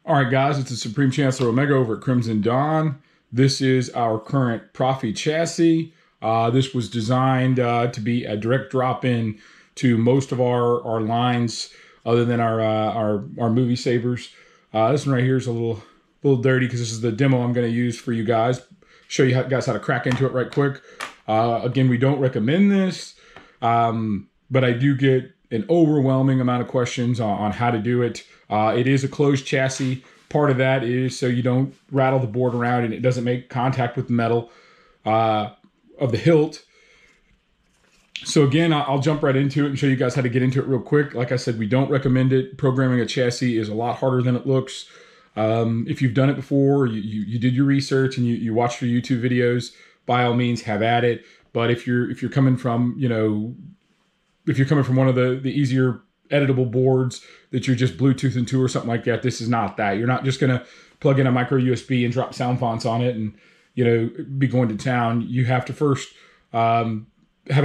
All right, guys, it's the Supreme Chancellor Omega over at Crimson Dawn. This is our current Proffie chassis. This was designed to be a direct drop-in to most of our lines, other than our movie sabers. This one right here is a little dirty because this is the demo I'm going to use for you guys. Show you guys how to crack into it right quick. Again, we don't recommend this, but I do get an overwhelming amount of questions on how to do it. It is a closed chassis. Part of that is so you don't rattle the board around and it doesn't make contact with the metal of the hilt. So again, I'll jump right into it and show you guys how to get into it real quick. Like I said, we don't recommend it. Programming a chassis is a lot harder than it looks. If you've done it before, you did your research and you watched your YouTube videos, by all means have at it. But if you're coming from, if you're coming from one of the easier editable boards that you're just Bluetooth into or something like that, this is not that. You're not just going to plug in a micro USB and drop sound fonts on it and, be going to town. You have to first have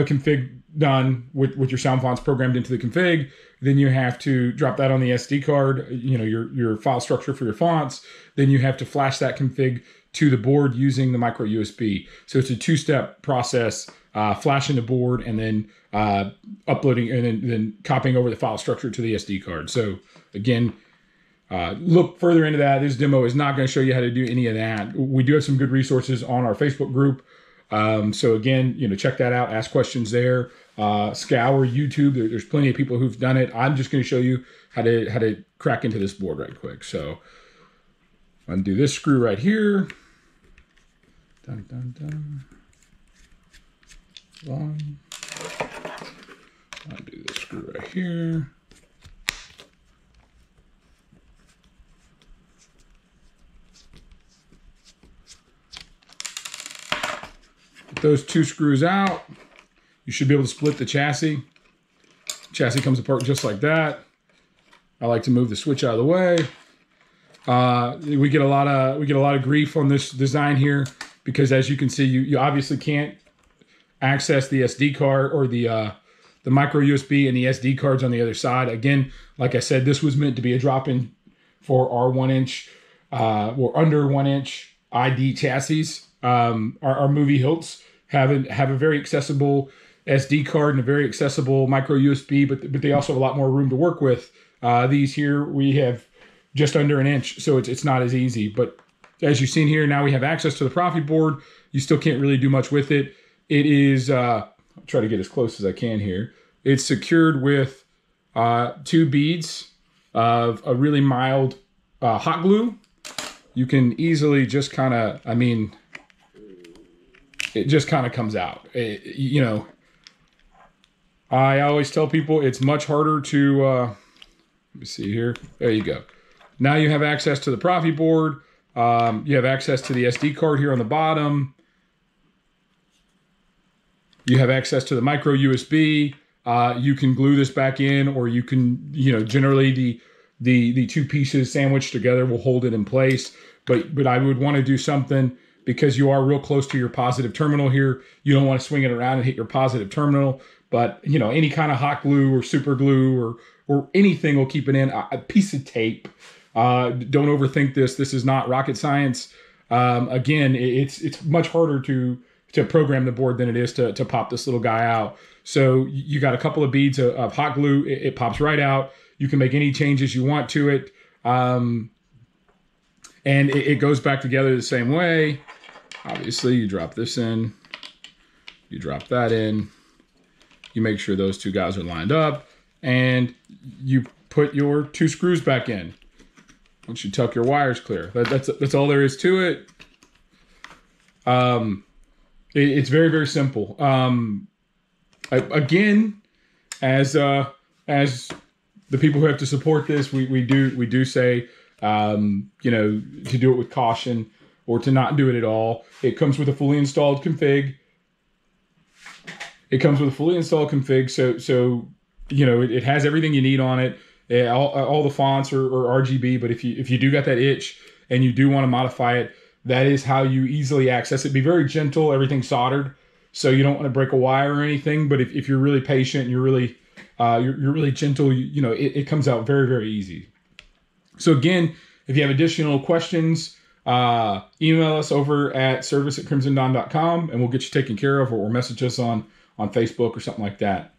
a config done with your sound fonts programmed into the config. Then you have to drop that on the SD card, your file structure for your fonts. Then you have to flash that config to the board using the micro USB. So it's a two-step process, flashing the board and then uploading and then copying over the file structure to the SD card. So again, look further into that. This demo is not going to show you how to do any of that. We do have some good resources on our Facebook group. So again, check that out, ask questions there, scour YouTube. There's plenty of people who've done it. I'm just going to show you how to crack into this board right quick. So undo this screw right here. Dun, dun, dun. One. Undo this screw right here. Get those two screws out. You should be able to split the chassis. Chassis comes apart just like that. I like to move the switch out of the way. We get a lot of grief on this design here because, as you can see, you obviously can't access the SD card or the micro USB and the SD cards on the other side. Again, like I said, this was meant to be a drop-in for our 1-inch or under 1-inch ID chassis. Our movie hilts have a very accessible SD card and a very accessible micro USB, but they also have a lot more room to work with. These here, we have just under 1 inch, so it's not as easy. But as you've seen here, now we have access to the Proffie board. You still can't really do much with it. It is, I'll try to get as close as I can here. It's secured with 2 beads of a really mild hot glue. You can easily just kind of, it just kind of comes out. I always tell people it's much harder to, let me see here. There you go. Now you have access to the Proffie board. You have access to the SD card here on the bottom. You have access to the micro USB. You can glue this back in, or you can, generally the two pieces sandwiched together will hold it in place. But I would want to do something because you are real close to your positive terminal here. You don't want to swing it around and hit your positive terminal. But, any kind of hot glue or super glue or anything will keep it in. A piece of tape. Don't overthink this. This is not rocket science. Again, it's much harder to program the board than it is to pop this little guy out. So you got a couple of beads of hot glue. It pops right out. You can make any changes you want to it. And it goes back together the same way. Obviously, you drop this in. You drop that in. You make sure those two guys are lined up. And you put your 2 screws back in. Once you tuck your wires clear. That's all there is to it. It's very, very simple. Again, as the people who have to support this, we do say, to do it with caution or to not do it at all. It comes with a fully installed config. So it has everything you need on it. All the fonts are RGB, but if you do got that itch and you do want to modify it, that is how you easily access it. Be very gentle, everything's soldered. so you don't want to break a wire or anything. But if you're really patient and you're really gentle, it comes out very, very easy. So again, if you have additional questions, email us over at service@crimsondawn.com and we'll get you taken care of, or message us on Facebook or something like that.